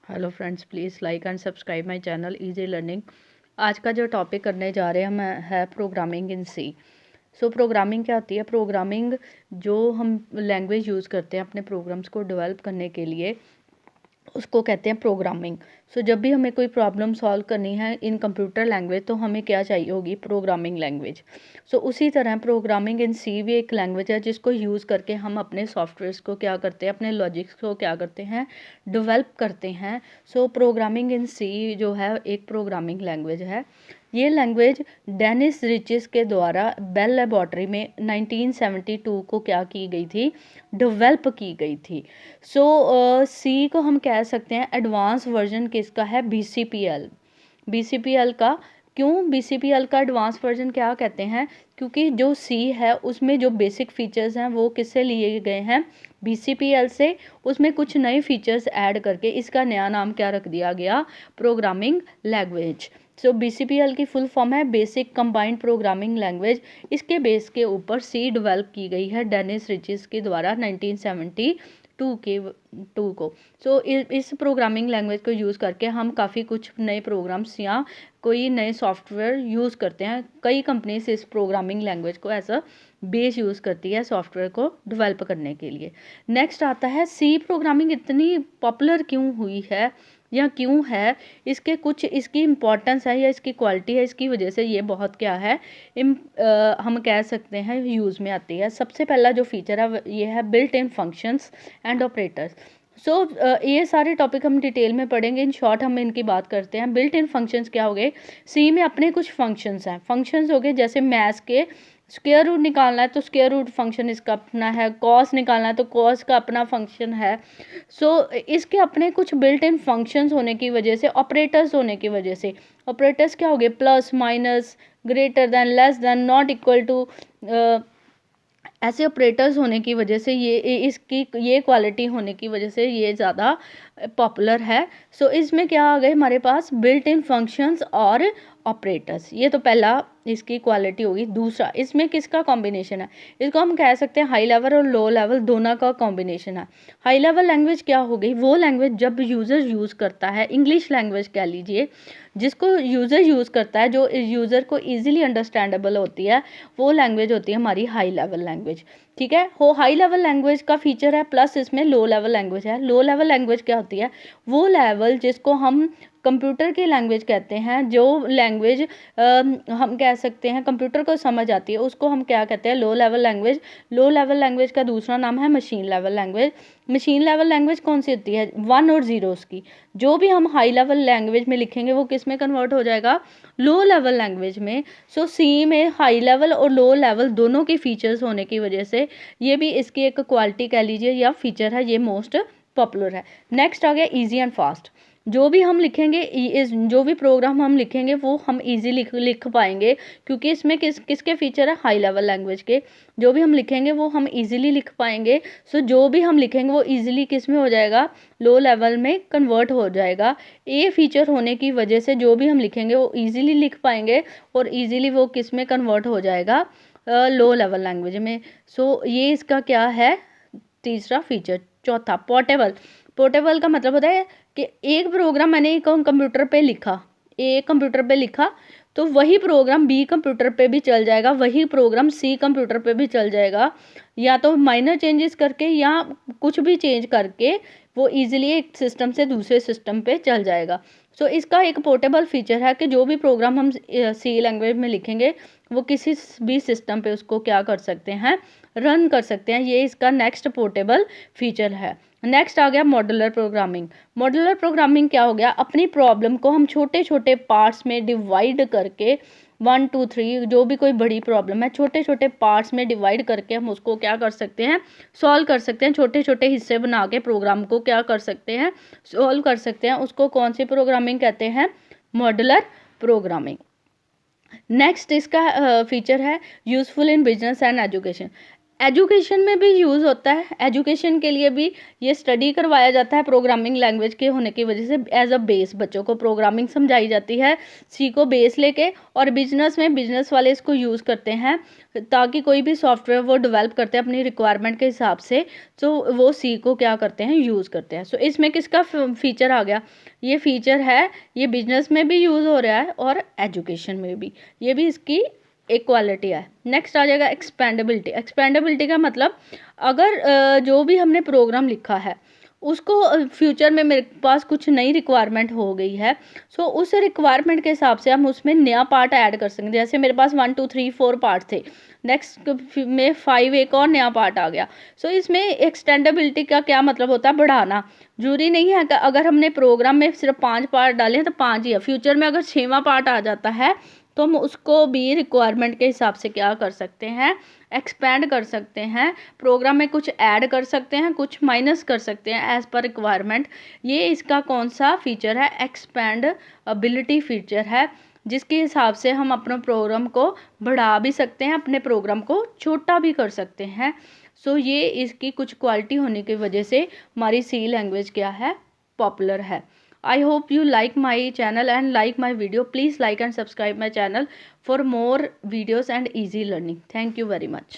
Hello friends, please like and subscribe my channel easy learning. आज का जो topic करने जा रहे हैं हम है प्रोग्रामिंग इन सी। प्रोग्रामिंग क्या होती है? प्रोग्रामिंग जो हम लैंग्वेज यूज़ करते हैं अपने प्रोग्राम्स को डेवलप करने के लिए, उसको कहते हैं प्रोग्रामिंग। जब भी हमें कोई प्रॉब्लम सॉल्व करनी है इन कंप्यूटर लैंग्वेज, तो हमें क्या चाहिए होगी? Programming language. उसी तरह प्रोग्रामिंग इन सी भी एक लैंग्वेज है जिसको यूज़ करके हम अपने सॉफ्टवेयर्स को क्या करते हैं, अपने लॉजिक्स को क्या करते हैं, डेवलप करते हैं। प्रोग्रामिंग इन सी जो है एक प्रोग्रामिंग लैंग्वेज है। ये लैंग्वेज डेनिस रिचेस के द्वारा बेल लेबोरेटरी में 1972 को क्या की गई थी? डेवलप की गई थी। सी को हम कह सकते हैं एडवांस वर्जन किसका है? BCPL। BCPL का क्यों BCPL का एडवांस वर्जन क्या कहते हैं? क्योंकि जो सी है उसमें जो बेसिक फीचर्स हैं वो किससे लिए गए हैं? BCPL से। उसमें कुछ नए फीचर्स ऐड करके इसका नया नाम क्या रख दिया गया? Programming language. BCPL की फुल फॉर्म है बेसिक कंबाइंड प्रोग्रामिंग लैंग्वेज। इसके बेस के ऊपर सी डेवलप की गई है डेनिस रिचेस के द्वारा 1972 को। इस प्रोग्रामिंग लैंग्वेज को यूज़ करके हम काफ़ी कुछ नए प्रोग्राम्स या कोई नए सॉफ्टवेयर यूज़ करते हैं। कई कंपनीज इस प्रोग्रामिंग लैंग्वेज को एज अ बेस यूज़ करती है सॉफ्टवेयर को डेवलप करने के लिए। नेक्स्ट आता है सी प्रोग्रामिंग इतनी पॉपुलर क्यों हुई है या क्यों है? इसके कुछ इसकी इम्पोर्टेंस है या इसकी क्वालिटी है, इसकी वजह से ये बहुत क्या है, हम कह सकते हैं यूज़ में आती है। सबसे पहला जो फीचर है ये है built in functions and operators. ये सारे टॉपिक हम डिटेल में पढ़ेंगे। इन शॉर्ट हम इनकी बात करते हैं। बिल्ट इन फंक्शंस क्या हो गए? सी में अपने कुछ फंक्शंस हैं। फंक्शंस हो गए जैसे मैथ्स के स्क्वायर रूट निकालना है तो स्क्वायर रूट फंक्शन इसका अपना है, कॉस निकालना है तो कॉस का अपना फंक्शन है। इसके अपने कुछ बिल्ट इन फंक्शंस होने की वजह से, ऑपरेटर्स होने की वजह से, ऑपरेटर्स क्या हो गए? Plus, minus, greater than, less than, not equal to, ऐसे ऑपरेटर्स होने की वजह से इसकी ये क्वालिटी होने की वजह से ये ज़्यादा पॉपुलर है। इसमें क्या आ गए हमारे पास? बिल्ट इन फंक्शंस और ऑपरेटर्स। ये तो पहला इसकी क्वालिटी होगी। दूसरा, इसमें किसका कॉम्बिनेशन है? इसको हम कह सकते हैं हाई लेवल और लो लेवल दोनों का कॉम्बिनेशन है। हाई लेवल लैंग्वेज क्या हो गई? वो लैंग्वेज जब यूज़र यूज़ करता है, इंग्लिश लैंग्वेज कह लीजिए, जिसको यूज़र यूज़ करता है, जो यूज़र को ईजिली अंडरस्टैंडेबल होती है, वो लैंग्वेज होती है हमारी हाई लेवल लैंग्वेज। ठीक है, हो हाई लेवल लैंग्वेज का फीचर है, प्लस इसमें लो लेवल लैंग्वेज है। लो लेवल लैंग्वेज क्या होती है? वो लेवल जिसको हम कंप्यूटर की लैंग्वेज कहते हैं, जो लैंग्वेज हम कह सकते हैं कंप्यूटर को समझ आती है, उसको हम क्या कहते हैं? Low level language. Low level language का दूसरा नाम है machine level language. Machine level language कौन सी होती है? 1 और 0s की। जो भी हम हाई लेवल लैंग्वेज में लिखेंगे वो किस में कन्वर्ट हो जाएगा? लो लेवल लैंग्वेज में। सी में हाई लेवल और लो लेवल दोनों के फीचर्स होने की वजह से ये भी इसकी एक क्वालिटी कह लीजिए या फीचर है, ये मोस्ट पॉपुलर है। नेक्स्ट आ गया इजी एंड फास्ट। जो भी हम लिखेंगे, जो भी प्रोग्राम हम लिखेंगे वो हम इजी लिख पाएंगे, क्योंकि इसमें किसके फीचर है? हाई लेवल लैंग्वेज के। जो भी हम लिखेंगे वो हम इजीली लिख पाएंगे। जो भी हम लिखेंगे वो इजीली किस में हो जाएगा? लो लेवल में कन्वर्ट हो जाएगा। ये फीचर होने की वजह से जो भी हम लिखेंगे वो इजीली लिख पाएंगे और इजीली वो किस में कन्वर्ट हो जाएगा? लो लेवल लैंग्वेज में। ये इसका क्या है? तीसरा फीचर। चौथा, पोर्टेबल। पोर्टेबल का मतलब होता है कि एक प्रोग्राम मैंने एक कंप्यूटर पे लिखा, एक कंप्यूटर पे लिखा, तो वही प्रोग्राम बी कंप्यूटर पे भी चल जाएगा, वही प्रोग्राम सी कंप्यूटर पे भी चल जाएगा, या तो माइनर चेंजेस करके या कुछ भी चेंज करके वो इजीली एक सिस्टम से दूसरे सिस्टम पे चल जाएगा। इसका एक पोर्टेबल फीचर है कि जो भी प्रोग्राम हम सी लैंग्वेज में लिखेंगे वो किसी भी सिस्टम पे उसको क्या कर सकते हैं? रन कर सकते हैं। ये इसका नेक्स्ट पोर्टेबल फीचर है। नेक्स्ट आ गया मॉड्यूलर प्रोग्रामिंग। मॉड्यूलर प्रोग्रामिंग क्या हो गया? अपनी प्रॉब्लम को हम छोटे छोटे पार्ट्स में डिवाइड करके 1 2 3 जो भी कोई बड़ी प्रॉब्लम है, छोटे छोटे पार्ट्स में डिवाइड करके हम उसको क्या कर सकते हैं? सॉल्व कर सकते हैं। छोटे छोटे हिस्से बना के प्रोग्राम को क्या कर सकते हैं? सॉल्व कर सकते हैं। उसको कौन सी प्रोग्रामिंग कहते हैं? Modular programming. नेक्स्ट इसका फीचर है useful in business and education. Education में भी यूज़ होता है, एजुकेशन के लिए भी ये स्टडी करवाया जाता है प्रोग्रामिंग लैंग्वेज के होने की वजह से। एज अ बेस बच्चों को प्रोग्रामिंग समझाई जाती है, सी को बेस लेके, और बिजनेस में बिजनेस वाले इसको यूज़ करते हैं ताकि कोई भी सॉफ्टवेयर वो डेवलप करते हैं अपनी रिक्वायरमेंट के हिसाब से, तो वो सी को क्या करते हैं, यूज़ करते हैं। सो इसमें किसका फीचर आ गया, ये फीचर है, ये बिजनेस में भी यूज़ हो रहा है और एजुकेशन में भी, ये भी इसकी एक क्वालिटी है। नेक्स्ट आ जाएगा एक्सपेंडेबिलिटी। एक्सपेंडेबिलिटी का मतलब अगर जो भी हमने प्रोग्राम लिखा है उसको फ्यूचर में मेरे पास कुछ नई रिक्वायरमेंट हो गई है, सो उस रिक्वायरमेंट के हिसाब से हम उसमें नया पार्ट ऐड कर सकते हैं। जैसे मेरे पास 1 2 3 4 पार्ट थे, नेक्स्ट में 5 एक और नया पार्ट आ गया। सो इसमें एक्सटेंडेबिलिटी का क्या मतलब होता है, बढ़ाना। जरूरी नहीं है कि अगर हमने प्रोग्राम में सिर्फ 5 पार्ट डाले हैं तो 5 ही है, फ्यूचर में अगर 6वां पार्ट आ जाता है तो हम उसको भी रिक्वायरमेंट के हिसाब से क्या कर सकते हैं, एक्सपेंड कर सकते हैं। प्रोग्राम में कुछ ऐड कर सकते हैं, कुछ माइनस कर सकते हैं एज पर रिक्वायरमेंट। ये इसका कौन सा फीचर है, एक्सपेंडेबिलिटी फीचर है, जिसके हिसाब से हम अपने प्रोग्राम को बढ़ा भी सकते हैं, अपने प्रोग्राम को छोटा भी कर सकते हैं। सो ये इसकी कुछ क्वालिटी होने की वजह से हमारी सी लैंग्वेज क्या है, पॉपुलर है। I hope you like my channel and like my video. Please like and subscribe my channel for more videos and easy learning. Thank you very much.